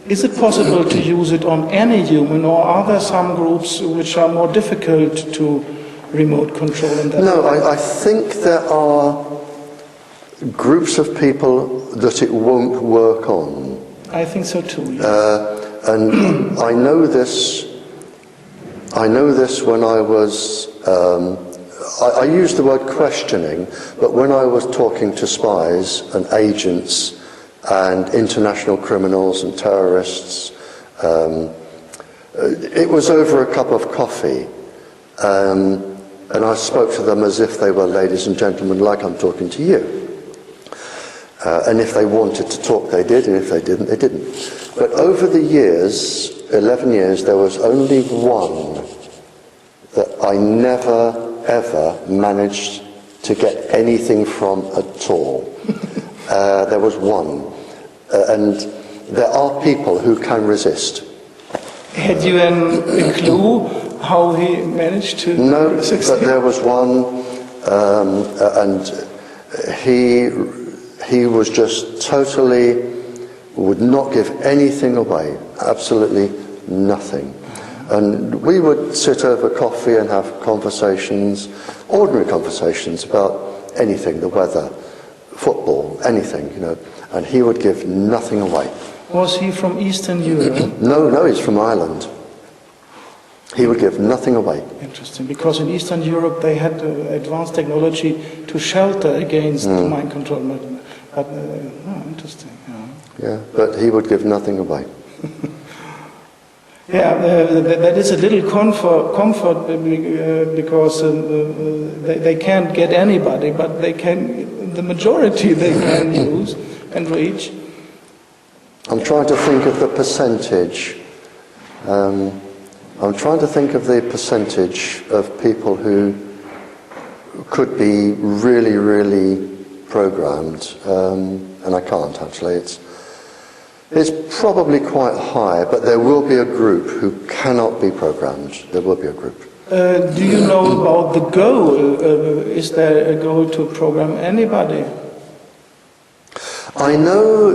Is it possible to use it on any human, or are there some groups which are more difficult to remote control? No, I think there are groups of people that it won't work on. I think so too. Yes. And I know this when I was. I use the word questioning, but when I was talking to spies and agents and international criminals and terrorists, it was over a cup of coffee, and I spoke to them as if they were ladies and gentlemen, like I'm talking to you. And if they wanted to talk, they did, and if they didn't, they didn't. But over the years, 11 years, there was only one that I never, ever managed to get anything from at all. There was one. And there are people who can resist. Had you a clue how he managed to succeed? No, but there was one, and he was just totally, would not give anything away, absolutely nothing. And we would sit over coffee and have conversations, ordinary conversations about anything, the weather, football, anything, you know, and he would give nothing away. Was he from Eastern Europe? No, he's from Ireland. He would give nothing away. Interesting, because in Eastern Europe they had advanced technology to shelter against mind control. But interesting. Yeah, but he would give nothing away. That is a little comfort because they can't get anybody, but they can. The majority they can use and reach. I'm trying to think of the percentage. I'm trying to think of the percentage of people who could be really, really programmed, and I can't actually. It's probably quite high, but there will be a group who cannot be programmed. There will be a group. Do you know about the goal? Is there a goal to program anybody? I know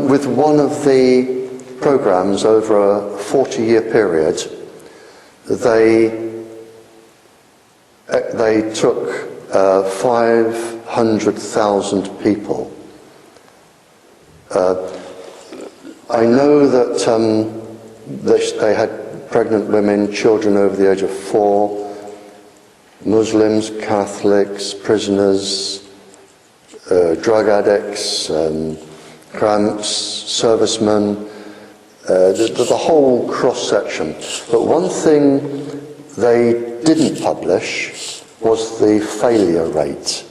with one of the programs over a 40-year period, they took 500,000 people. I know that they had pregnant women, children over the age of 4, Muslims, Catholics, prisoners, drug addicts, cramps, servicemen, the whole cross-section. But one thing they didn't publish was the failure rate.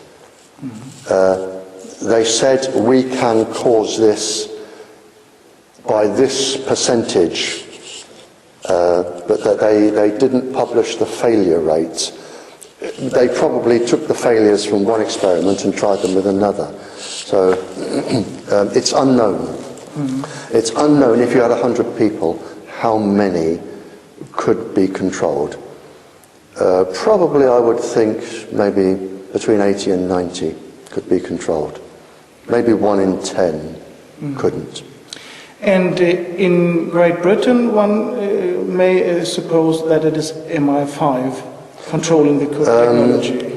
They said we can cause this by this percentage, but that they didn't publish the failure rate. They probably took the failures from one experiment and tried them with another. So it's unknown. It's unknown if you had 100 people, how many could be controlled. Probably I would think maybe between 80 and 90 could be controlled. Maybe 1 in 10 couldn't. And in Great Britain, one may suppose that it is MI5 controlling the technology.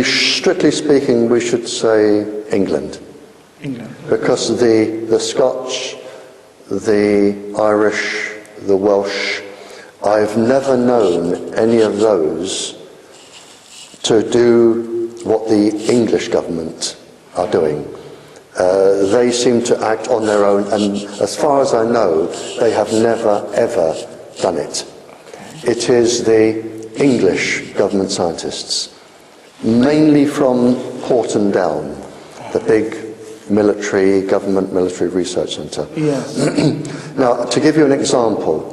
Strictly speaking, we should say England. England. Because the Scotch, the Irish, the Welsh, I've never known any of those to do what the English government are doing. They seem to act on their own, and as far as I know, they have never, ever done it. It is the English government scientists, mainly from Porton Down, the big government military research centre. Yes. Now, to give you an example,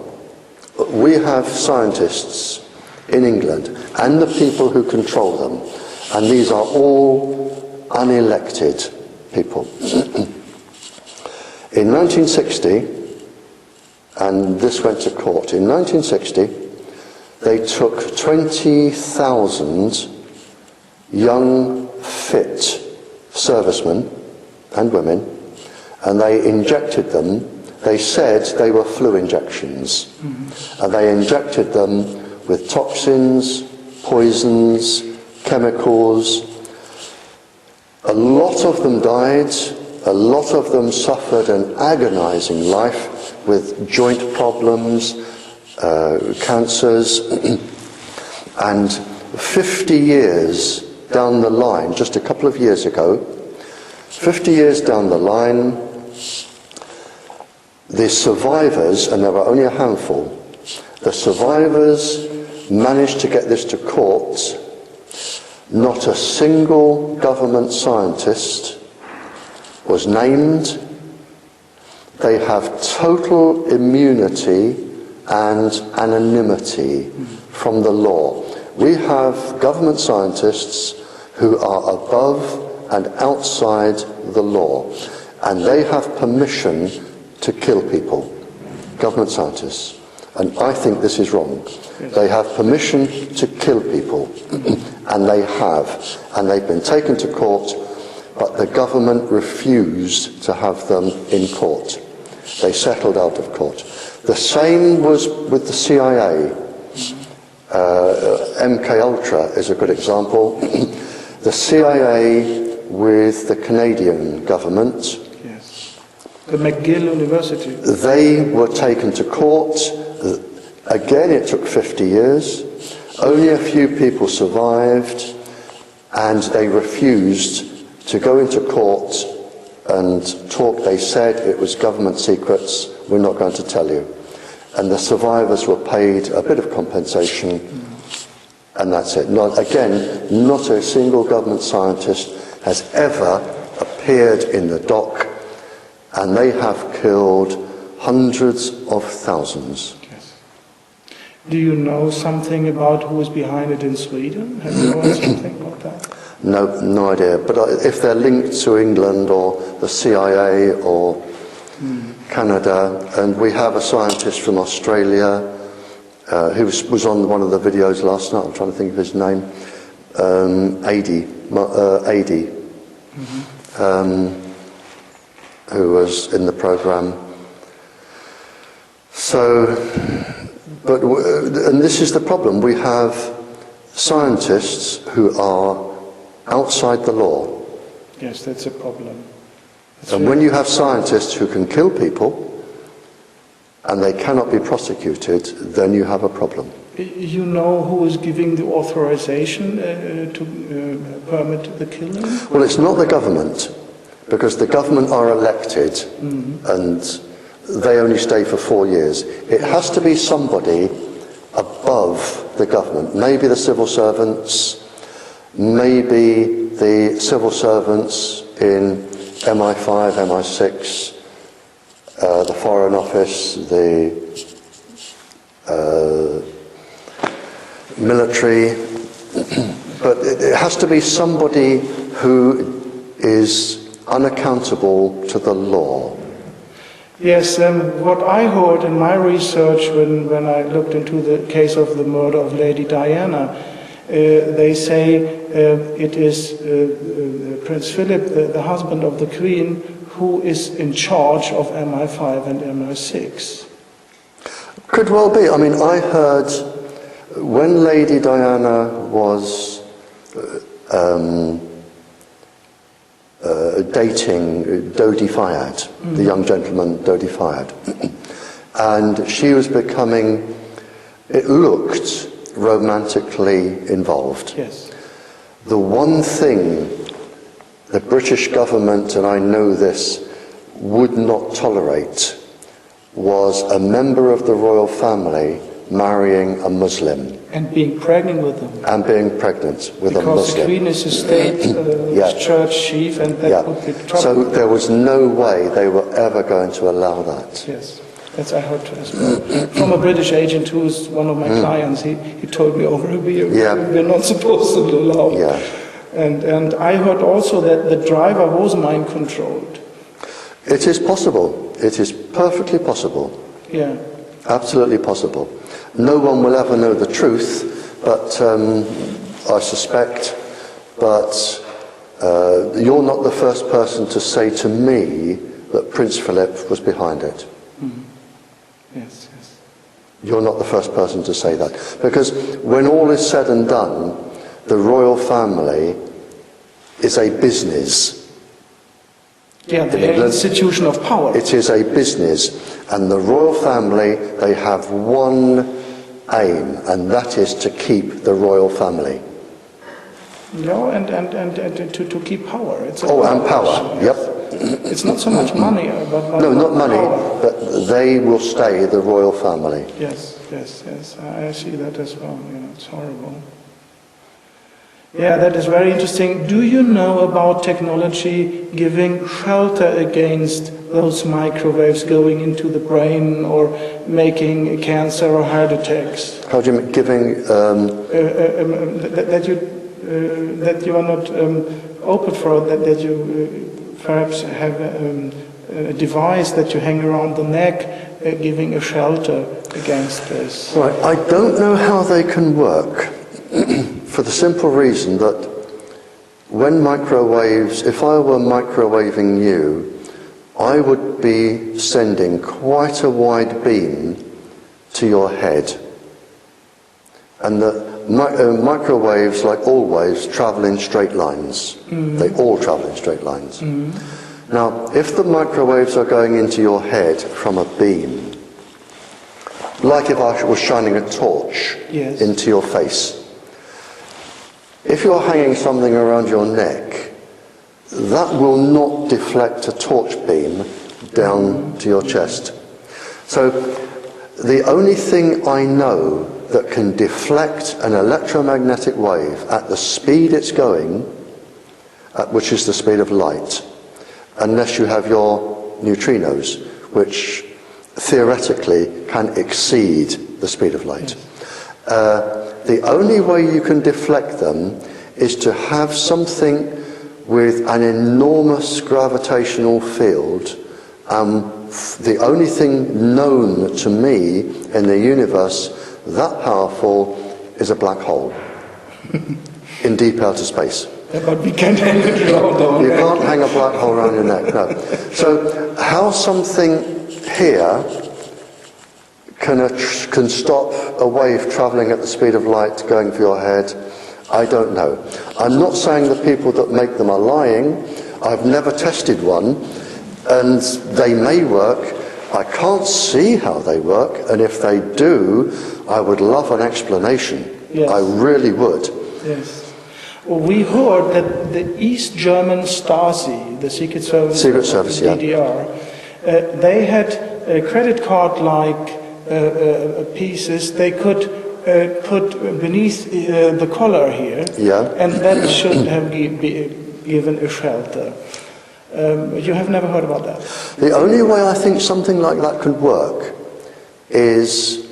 we have scientists in England and the people who control them, and these are all unelected people. In 1960, and this went to court, in 1960 they took 20,000 young, fit servicemen and women, and they injected them They said they were flu injections, and they injected them with toxins, poisons, chemicals. A lot of them died, a lot of them suffered an agonizing life with joint problems, cancers, and 50 years down the line, just a couple of years ago, 50 years down the line, the survivors, and there were only a handful, the survivors managed to get this to court. Not a single government scientist was named. They have total immunity and anonymity from the law. We have government scientists who are above and outside the law, and they have permission to kill people, government scientists. And I think this is wrong. They have permission to kill people, and they have. And they've been taken to court, but the government refused to have them in court. They settled out of court. The same was with the CIA. MKUltra is a good example. The CIA with the Canadian government. Yes. The McGill University. They were taken to court. Again, it took 50 years. Only a few people survived, and they refused to go into court and talk. They said it was government secrets, we're not going to tell you. And the survivors were paid a bit of compensation, and that's it. Not a single government scientist has ever appeared in the dock, and they have killed hundreds of thousands. Yes. Do you know something about who is behind it in Sweden? Have you heard something about that? No idea. But if they're linked to England or the CIA or Canada, and we have a scientist from Australia who was on one of the videos last night. I'm trying to think of his name. Adi, who was in the program. So, and this is the problem. We have scientists who are outside the law. Yes, that's a problem. And when you have scientists who can kill people and they cannot be prosecuted, then you have a problem. You know who is giving the authorization to permit the killing? Well, it's not the government, because the government are elected and they only stay for 4 years. It has to be somebody above the government, maybe the civil servants, maybe the civil servants in MI5, MI6, the Foreign Office, the military, but it has to be somebody who is unaccountable to the law. Yes, what I heard in my research when I looked into the case of the murder of Lady Diana, they say it is Prince Philip, the husband of the Queen, who is in charge of MI5 and MI6. Could well be. I mean, I heard when Lady Diana was dating Dodi Fayed, the young gentleman Dodi Fayed, and she was becoming, it looked, romantically involved. Yes. The one thing the British government, and I know this, would not tolerate was a member of the royal family marrying a Muslim. And being pregnant with them. And being pregnant with a Muslim. Because the Queen is a state church chief, and that would be trouble. So there was no way they were ever going to allow that. Yes, that's I heard as well. From a British agent who is one of my clients, he told me over a beer, we're not supposed to allow. Yeah. And I heard also that the driver was mind controlled. It is possible. It is perfectly possible. Yeah. Absolutely possible. No one will ever know the truth, but I suspect, but you're not the first person to say to me that Prince Philip was behind it. Yes, yes. You're not the first person to say that. Because when all is said and done, the royal family is a business. Yeah, the institution of power. It is a business. And the royal family, they have one aim, and that is to keep the royal family. No, and to keep power. It's and power, yes. Yep. It's not so much money, but no, not money, power. but they will stay the royal family. Yes, yes, yes. I see that as well. It's horrible. Yeah, that is very interesting. Do you know about technology giving shelter against those microwaves going into the brain or making cancer or heart attacks? How do you mean giving? That you are not open for that you perhaps have a device that you hang around the neck, giving a shelter against this. Right, I don't know how they can work, for the simple reason that when microwaves, if I were microwaving you, I would be sending quite a wide beam to your head. And the microwaves, like all waves, travel in straight lines. They all travel in straight lines. Now, if the microwaves are going into your head from a beam, like if I was shining a torch into your face, if you're hanging something around your neck, that will not deflect a torch beam down to your chest. So the only thing I know that can deflect an electromagnetic wave at the speed it's going, which is the speed of light, unless you have your neutrinos, which theoretically can exceed the speed of light. The only way you can deflect them is to have something with an enormous gravitational field. The only thing known to me in the universe that powerful is a black hole in deep outer space. But we can't hang it around our You neck. can't hang a black hole around your neck, no. So how something here can stop a wave travelling at the speed of light going for your head, I don't know. I'm not saying the people that make them are lying. I've never tested one, and they may work. I can't see how they work, and if they do, I would love an explanation. Yes. I really would. Yes. Well, we heard that the East German Stasi, the Secret Service of the DDR, they had credit card-like pieces they could put beneath the collar here, and that should have given a shelter. You have never heard about that? The only way I think something like that could work is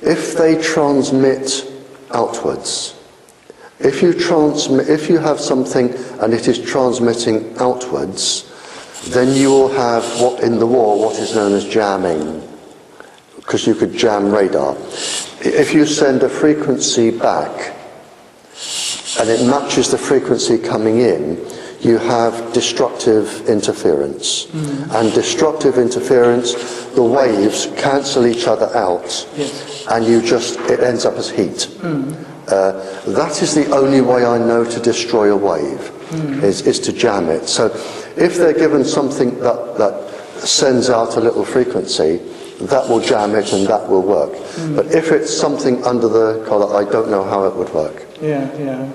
if they transmit outwards. If you have something and it is transmitting outwards, then you will have what in the war what is known as jamming, because you could jam radar. If you send a frequency back and it matches the frequency coming in, you have destructive interference. And destructive interference, the waves cancel each other out, and it ends up as heat. That is the only way I know to destroy a wave, is to jam it. So if they're given something that sends out a little frequency, that will jam it and that will work. But if it's something under the collar, I don't know how it would work. Yeah.